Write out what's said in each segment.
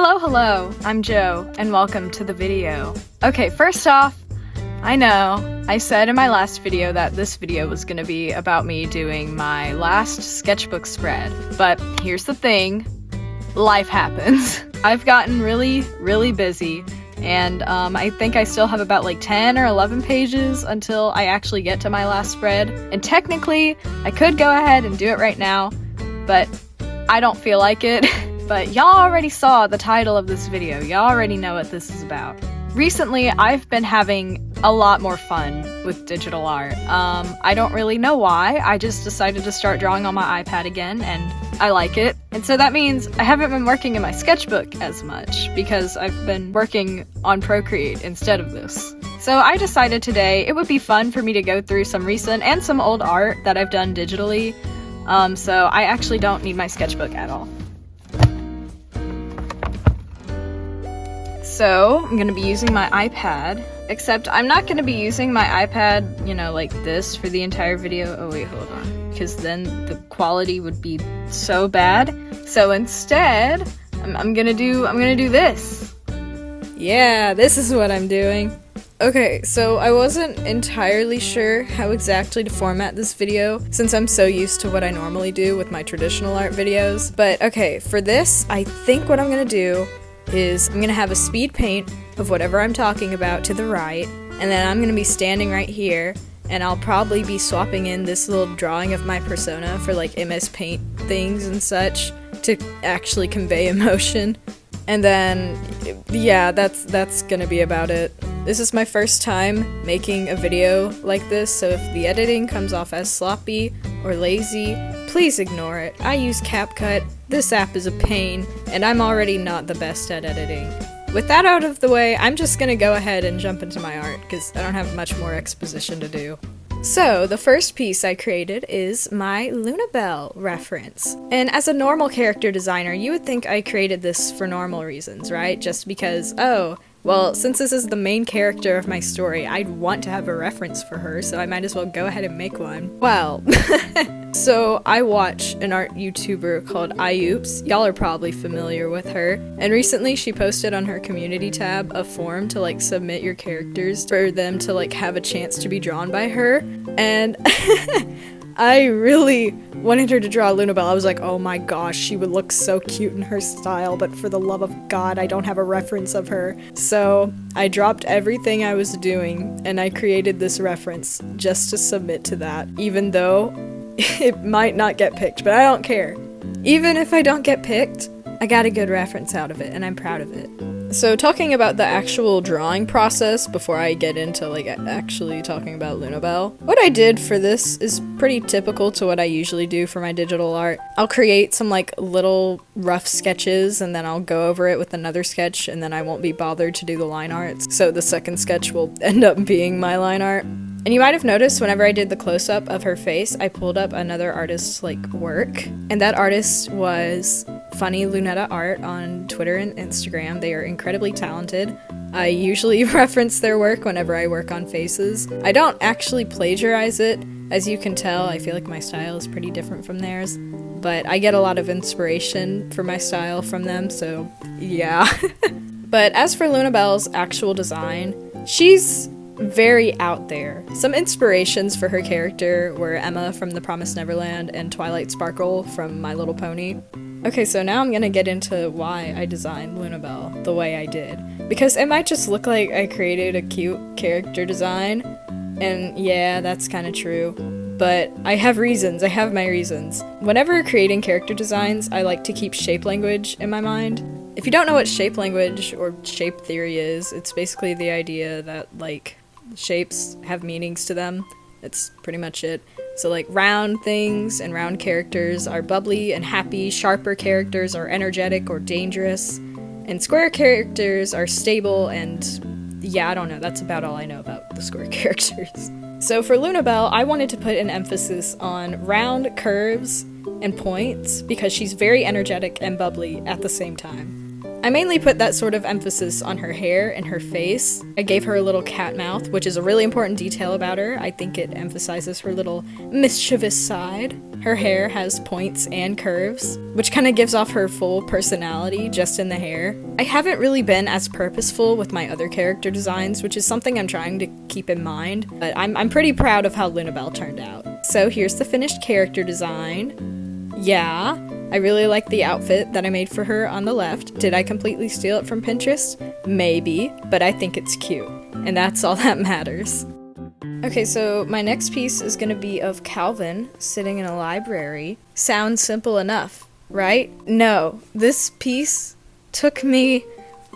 Hello, I'm Joe, and welcome to the video. Okay, first off, I know, I said in my last video that this video was gonna be about me doing my last sketchbook spread, but here's the thing, life happens. I've gotten really busy, and I think I still have about like 10 or 11 pages until I actually get to my last spread, and technically, I could go ahead and do it right now, but I don't feel like it. But y'all already saw the title of this video, y'all already know what this is about. Recently, I've been having a lot more fun with digital art. I don't really know why, I just decided to start drawing on my iPad again, and I like it. And so that means I haven't been working in my sketchbook as much, because I've been working on Procreate instead of this. So I decided today it would be fun for me to go through some recent and some old art that I've done digitally, so I actually don't need my sketchbook at all. So, I'm gonna be using my iPad, except I'm not gonna be using my iPad, you know, like this for the entire video. Oh wait, hold on, because then the quality would be so bad. So instead, I'm gonna do this. Yeah, this is what I'm doing. Okay, so I wasn't entirely sure how exactly to format this video, since I'm so used to what I normally do with my traditional art videos. But okay, for this, I think what I'm gonna do is I'm gonna have a speed paint of whatever I'm talking about to the right, and then I'm gonna be standing right here, and I'll probably be swapping in this little drawing of my persona for like MS Paint things and such to actually convey emotion. And then, yeah, that's gonna be about it. This is my first time making a video like this, so if the editing comes off as sloppy or lazy, please ignore it. I use CapCut, this app is a pain, and I'm already not the best at editing. With that out of the way, I'm just gonna go ahead and jump into my art, because I don't have much more exposition to do. So, the first piece I created is my Lunabelle reference. And as a normal character designer, you would think I created this for normal reasons, right? Just because, oh, well, since this is the main character of my story, I'd want to have a reference for her, so I might as well go ahead and make one. Well, so I watch an art YouTuber called iOops. Y'all are probably familiar with her. And recently she posted on her community tab a form to like submit your characters for them to like have a chance to be drawn by her. And I really wanted her to draw Lunabelle. I was like, oh my gosh, she would look so cute in her style, but for the love of God, I don't have a reference of her. So I dropped everything I was doing and I created this reference just to submit to that, even though it might not get picked, but I don't care. Even if I don't get picked, I got a good reference out of it and I'm proud of it. So talking about the actual drawing process before I get into like actually talking about Lunabelle, what I did for this is pretty typical to what I usually do for my digital art. I'll create some like little rough sketches and then I'll go over it with another sketch and then I won't be bothered to do the line art. So the second sketch will end up being my line art. And you might have noticed whenever I did the close-up of her face, I pulled up another artist's like work, and that artist was Funny Lunetta Art on Twitter and Instagram. They are incredibly talented. I usually reference their work whenever I work on faces. I don't actually plagiarize it. As you can tell, I feel like my style is pretty different from theirs, but I get a lot of inspiration for my style from them, so yeah. But as for Lunabelle's actual design, she's very out there. Some inspirations for her character were Emma from The Promised Neverland and Twilight Sparkle from My Little Pony. Okay, so now I'm gonna get into why I designed Lunabelle the way I did. Because it might just look like I created a cute character design, and yeah, that's kinda true. But I have reasons, I have my reasons. Whenever creating character designs, I like to keep shape language in my mind. If you don't know what shape language or shape theory is, it's basically the idea that, like, shapes have meanings to them. That's pretty much it. So like round things and round characters are bubbly and happy, sharper characters are energetic or dangerous, and square characters are stable and yeah, I don't know, that's about all I know about the square characters. So for Lunabelle, I wanted to put an emphasis on round curves and points because she's very energetic and bubbly at the same time. I mainly put that sort of emphasis on her hair and her face. I gave her a little cat mouth, which is a really important detail about her. I think it emphasizes her little mischievous side. Her hair has points and curves, which kind of gives off her full personality just in the hair. I haven't really been as purposeful with my other character designs, which is something I'm trying to keep in mind, but I'm pretty proud of how Lunabelle turned out. So here's the finished character design. Yeah, I really like the outfit that I made for her on the left. Did I completely steal it from Pinterest? Maybe, but I think it's cute, and that's all that matters. Okay, so my next piece is gonna be of Calvin sitting in a library. Sounds simple enough, right? No, this piece took me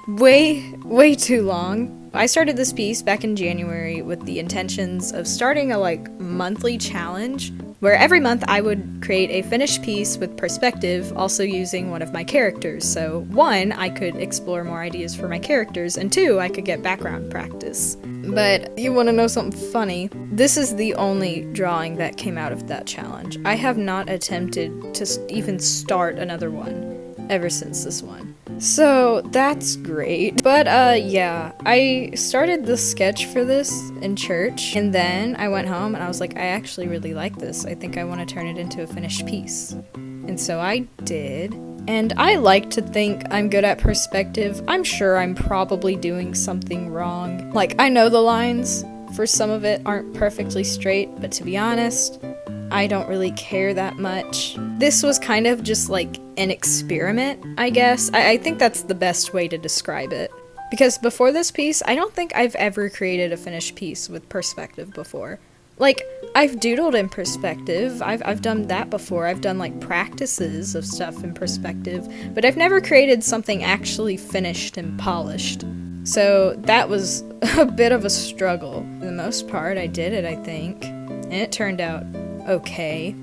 way too long. I started this piece back in January with the intentions of starting a monthly challenge where every month I would create a finished piece with perspective, also using one of my characters. So 1, I could explore more ideas for my characters, and 2, I could get background practice. But you want to know something funny? This is the only drawing that came out of that challenge. I have not attempted to even start another one ever since this one. So that's great. But yeah, I started the sketch for this in church, and then I went home and I was like, I actually really like this. I think I want to turn it into a finished piece. And so I did. And I like to think I'm good at perspective. I'm sure I'm probably doing something wrong. Like, I know the lines for some of it aren't perfectly straight, but to be honest, I don't really care that much. This was kind of just like an experiment, I guess. I think that's the best way to describe it. Because before this piece, I don't think I've ever created a finished piece with perspective before. Like, I've doodled in perspective, I've done that before, I've done like practices of stuff in perspective, but I've never created something actually finished and polished. So that was a bit of a struggle. For the most part, I did it, I think, and it turned out okay.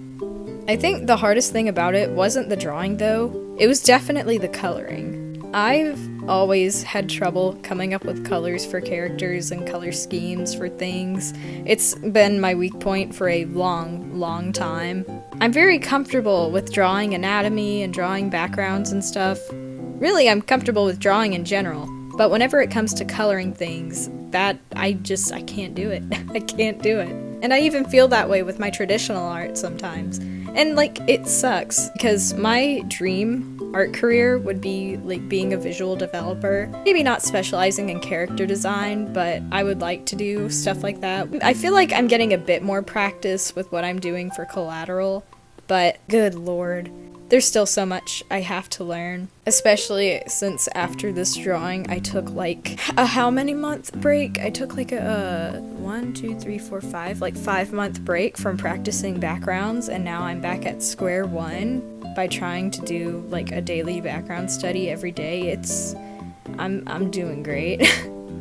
I think the hardest thing about it wasn't the drawing though, it was definitely the coloring. I've always had trouble coming up with colors for characters and color schemes for things. It's been my weak point for a long time. I'm very comfortable with drawing anatomy and drawing backgrounds and stuff. Really, I'm comfortable with drawing in general, but whenever it comes to coloring things, that I can't do it. I can't do it. And I even feel that way with my traditional art sometimes. And it sucks, because my dream art career would be being a visual developer. Maybe not specializing in character design, but I would like to do stuff like that. I feel like I'm getting a bit more practice with what I'm doing for Collateral, but good lord, there's still so much I have to learn, especially since after this drawing I took a how many month break? I took a 1, 2, 3, 4, 5, 5-month break from practicing backgrounds, and now I'm back at square one by trying to do a daily background study every day. I'm doing great.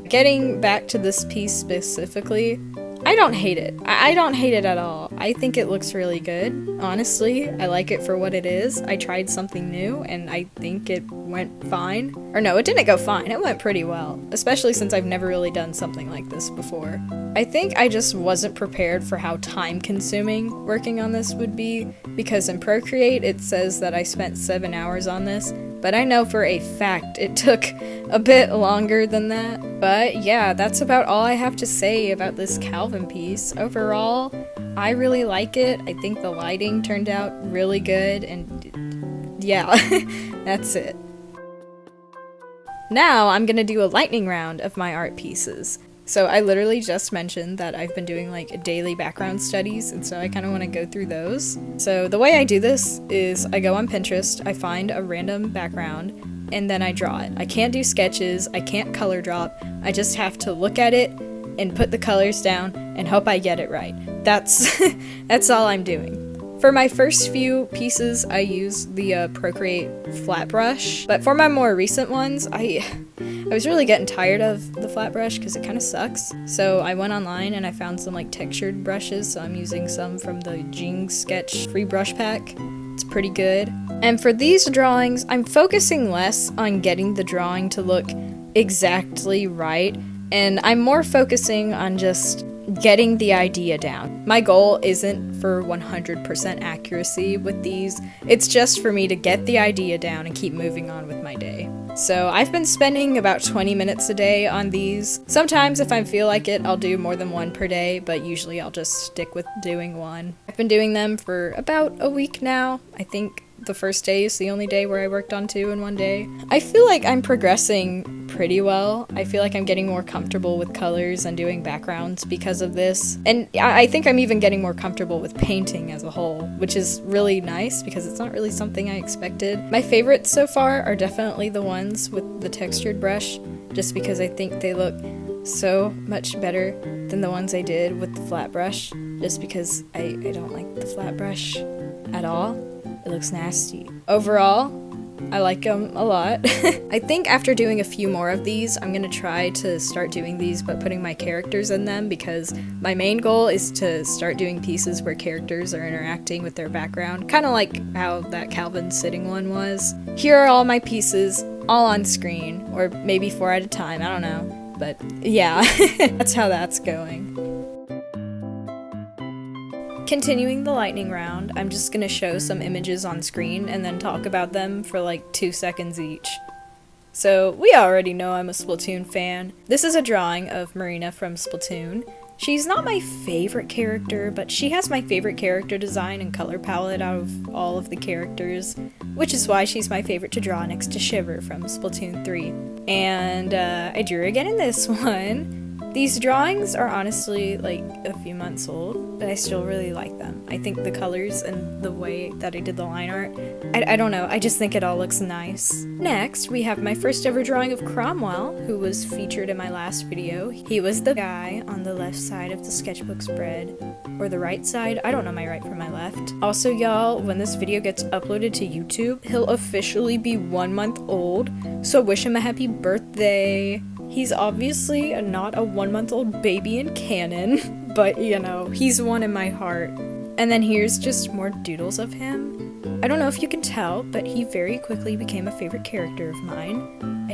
Getting back to this piece specifically, I don't hate it. I don't hate it at all. I think it looks really good, honestly. I like it for what it is. I tried something new, and I think it went fine. Or no, it didn't go fine. It went pretty well, especially since I've never really done something like this before. I think I just wasn't prepared for how time-consuming working on this would be, because in Procreate it says that I spent 7 hours on this, but I know for a fact it took a bit longer than that. But yeah, that's about all I have to say about this Calvin piece. Overall, I really like it. I think the lighting turned out really good, and yeah, that's it. Now I'm gonna do a lightning round of my art pieces. So I literally just mentioned that I've been doing daily background studies, and so I kind of want to go through those. So the way I do this is I go on Pinterest, I find a random background, and then I draw it. I can't do sketches, I can't color drop, I just have to look at it and put the colors down and hope I get it right. That's all I'm doing. For my first few pieces, I use the Procreate flat brush, but for my more recent ones, I was really getting tired of the flat brush because it kind of sucks. So I went online and I found some textured brushes, so I'm using some from the Jing Sketch free brush pack. It's pretty good. And for these drawings, I'm focusing less on getting the drawing to look exactly right, and I'm more focusing on just getting the idea down. My goal isn't for 100% accuracy with these, it's just for me to get the idea down and keep moving on with my day. So I've been spending about 20 minutes a day on these. Sometimes if I feel like it, I'll do more than one per day, but usually I'll just stick with doing one. I've been doing them for about a week now. I think the first day is the only day where I worked on 2 in one day. I feel like I'm progressing pretty well. I feel like I'm getting more comfortable with colors and doing backgrounds because of this. And I think I'm even getting more comfortable with painting as a whole, which is really nice because it's not really something I expected. My favorites so far are definitely the ones with the textured brush, just because I think they look so much better than the ones I did with the flat brush, just because I don't like the flat brush at all. It looks nasty. Overall, I like them a lot. I think after doing a few more of these, I'm gonna try to start doing these but putting my characters in them, because my main goal is to start doing pieces where characters are interacting with their background, kind of like how that Calvin sitting one was. Here are all my pieces, all on screen, or maybe 4 at a time, I don't know. But yeah, that's how that's going. Continuing the lightning round, I'm just gonna show some images on screen and then talk about them for like 2 seconds each. So, we already know I'm a Splatoon fan. This is a drawing of Marina from Splatoon. She's not my favorite character, but she has my favorite character design and color palette out of all of the characters, which is why she's my favorite to draw next to Shiver from Splatoon 3. And I drew again in this one. These drawings are honestly like a few months old, but I still really like them. I think the colors and the way that I did the line art, I don't know, I just think it all looks nice. Next, we have my first ever drawing of Cromwell, who was featured in my last video. He was the guy on the left side of the sketchbook spread, or the right side, I don't know my right from my left. Also y'all, when this video gets uploaded to YouTube, he'll officially be 1 month old, so wish him a happy birthday. He's obviously not a 1 month old baby in canon, but you know, he's one in my heart. And then here's just more doodles of him. I don't know if you can tell, but he very quickly became a favorite character of mine.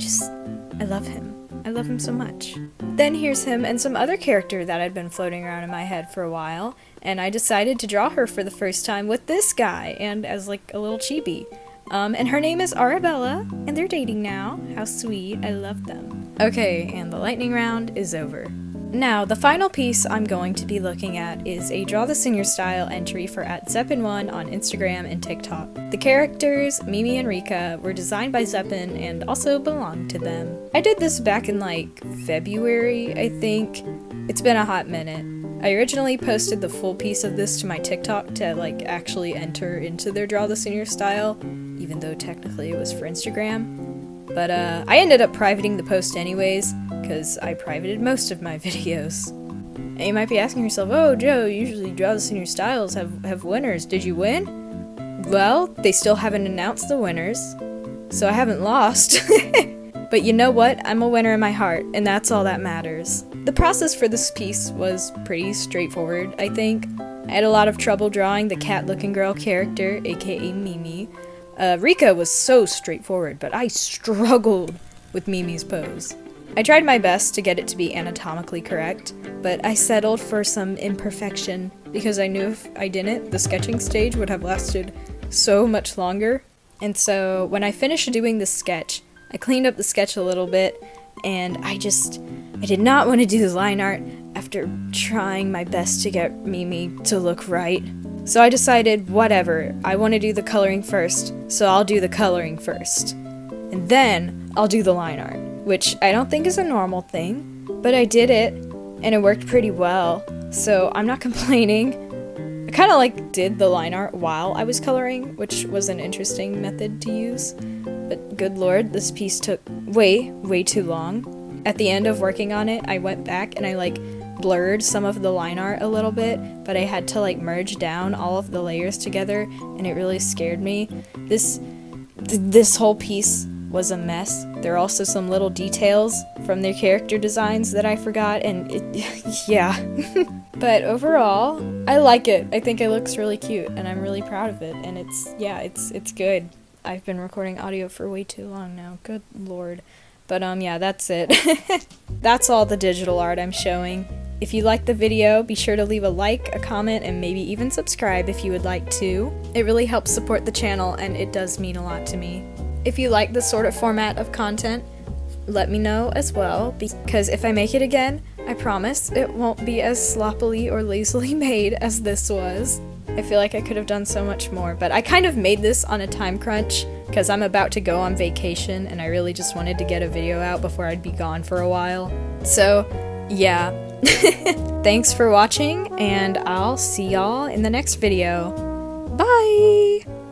I love him. I love him so much. Then here's him and some other character that had been floating around in my head for a while, and I decided to draw her for the first time with this guy, and as like a little chibi. And her name is Arabella, and they're dating now. How sweet, I love them. Okay, and the lightning round is over. Now, the final piece I'm going to be looking at is a Draw This in Your Style entry for @Zeppin1 on Instagram and TikTok. The characters, Mimi and Rika, were designed by Zeppin and also belong to them. I did this back in like February, I think. It's been a hot minute. I originally posted the full piece of this to my TikTok to like actually enter into their Draw This in Your Style, even though technically it was for Instagram. But I ended up privating the post anyways, because I privated most of my videos. And you might be asking yourself, oh Joe, you usually Draw This in Your Styles have winners. Did you win? Well, they still haven't announced the winners, so I haven't lost. But you know what? I'm a winner in my heart, and that's all that matters. The process for this piece was pretty straightforward, I think. I had a lot of trouble drawing the cat-looking girl character, aka Mimi. Rika was so straightforward, but I struggled with Mimi's pose. I tried my best to get it to be anatomically correct, but I settled for some imperfection because I knew if I didn't, the sketching stage would have lasted so much longer. And so when I finished doing this sketch, I cleaned up the sketch a little bit, and I did not want to do the line art after trying my best to get Mimi to look right. So I decided, whatever, I want to do the coloring first, so I'll do the coloring first. And then I'll do the line art, which I don't think is a normal thing, but I did it, and it worked pretty well, so I'm not complaining. I kind of like did the line art while I was coloring, which was an interesting method to use, but good lord, this piece took way too long. At the end of working on it, I went back and I like blurred some of the line art a little bit, but I had to like merge down all of the layers together, and it really scared me. This whole piece was a mess. There are also some little details from their character designs that I forgot, and yeah. But overall, I like it. I think it looks really cute, and I'm really proud of it, and it's good. I've been recording audio for way too long now, good lord. But yeah, that's it. That's all the digital art I'm showing. If you liked the video, be sure to leave a like, a comment, and maybe even subscribe if you would like to. It really helps support the channel, and it does mean a lot to me. If you like this sort of format of content, let me know as well, because if I make it again, I promise it won't be as sloppily or lazily made as this was. I feel like I could have done so much more, but I kind of made this on a time crunch because I'm about to go on vacation and I really just wanted to get a video out before I'd be gone for a while. So, yeah. Thanks for watching, and I'll see y'all in the next video. Bye!